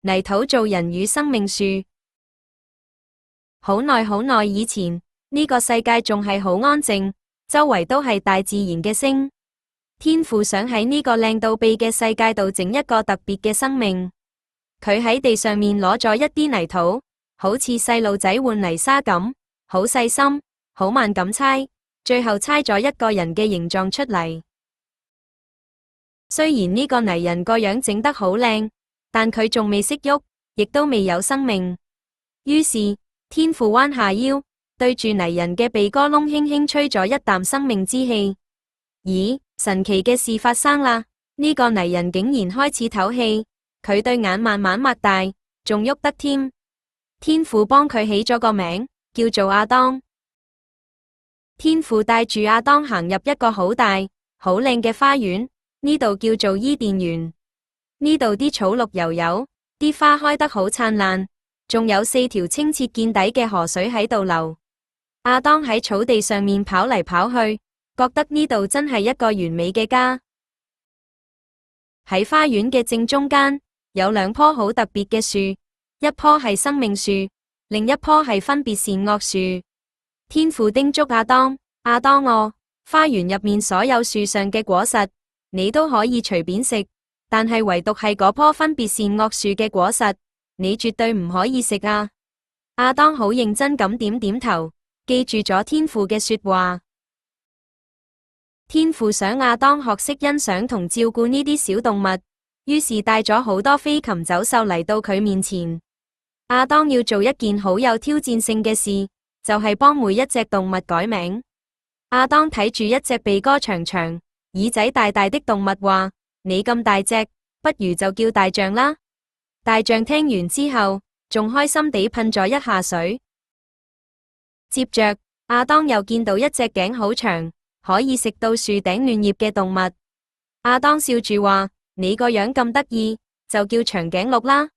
泥土造人與生命樹。好耐好耐以前，呢個世界仲係好安靜，周圍都係大自然嘅聲。天父想喺呢個靚到痹嘅世界度整一個特別嘅生命。佢喺地上面攞咗一啲泥土，好似細路仔換泥沙咁，好細心，好慢咁猜，最後猜咗一個人嘅形狀出嚟。雖然呢個泥人個樣整得好靚，但佢仲未識喐，亦都未有生命。於是天父彎下腰，對住泥人嘅鼻哥窿輕輕吹咗一啖生命之氣。咦，神奇嘅事發生啦！呢個泥人竟然開始唞氣，佢對眼慢慢擘大，仲喐得添。天父幫佢起咗個名，叫做亞當。天父帶住亞當行入一個好大、好靚嘅花園，呢度叫做伊甸園。呢度啲草綠油油，啲花開得好燦爛，仲有4條清澈見底嘅河水喺度流。亞當喺草地上面跑嚟跑去，覺得呢度真係一個完美嘅家。喺花園嘅正中間，有2棵好特別嘅樹，一棵係生命樹，另一棵係分別善惡樹。天父叮囑亞當：亞當哦，花園入面所有樹上嘅果實，你都可以隨便食，但係唯獨係嗰棵分別善惡樹嘅果實，你絕對唔可以食啊！亞當好認真咁點點頭，記住咗天父嘅說話。天父想亞當學識欣賞同照顧呢啲小動物，於是帶咗好多飛禽走獸嚟到佢面前。亞當要做一件好有挑戰性嘅事，就係幫每一隻動物改名。亞當睇住一隻鼻哥長長、耳仔大大的動物話：你咁大隻，不如就叫大象啦。大象聽完之後，仲開心地噴咗一下水。接着，亞當又見到一隻頸好長，可以食到樹頂嫩葉嘅動物。亞當笑住話：你個樣咁得意，就叫長頸鹿啦。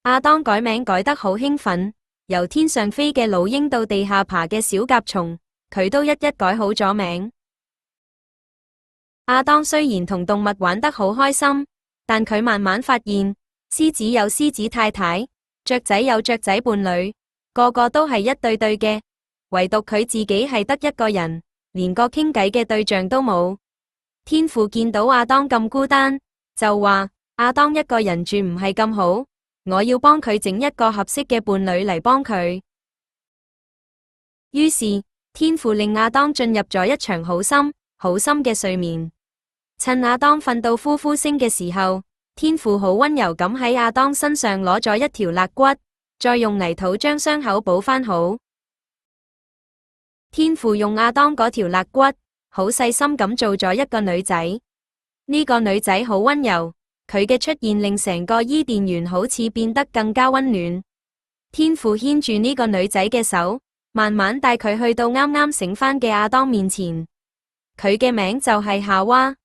亞當改名改得好興奮，由天上飛嘅老鷹到地下爬嘅小甲蟲，佢都一一改好咗名。亞當雖然同動物玩得好開心，但佢慢慢發現，獅子有獅子太太，雀仔有雀仔伴侶，個個都係一對對嘅，唯獨佢自己係得一個人，連個傾偈嘅對象都冇。天父見到亞當咁孤單，就話：亞當一個人住唔係咁好，我要幫佢整一個合適嘅伴侶嚟幫佢。於是天父令亞當進入咗一場好深、好深嘅睡眠。趁亞當瞓到呼呼聲嘅時候，天父好溫柔咁喺亞當身上攞咗一條肋骨，再用泥土將傷口補返好。天父用亞當嗰條肋骨，好細心咁做咗一個女仔。呢個女仔好溫柔，佢嘅出現令成個伊甸園好似變得更加溫暖。天父牽住呢個女仔嘅手，慢慢帶佢去到啱啱醒返嘅亞當面前。佢嘅名就係夏娃。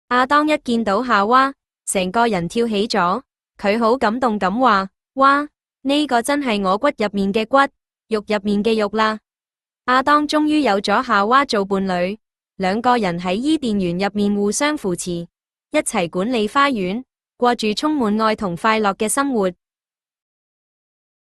亞當一見到夏娃，成個人跳起咗，佢好感動咁話：哇，呢個真係我骨入面嘅骨，肉入面嘅肉啦！亞當終於有咗夏娃做伴侶，2個人喺伊甸園入面互相扶持，一齊管理花園，過住充滿愛同快樂嘅生活。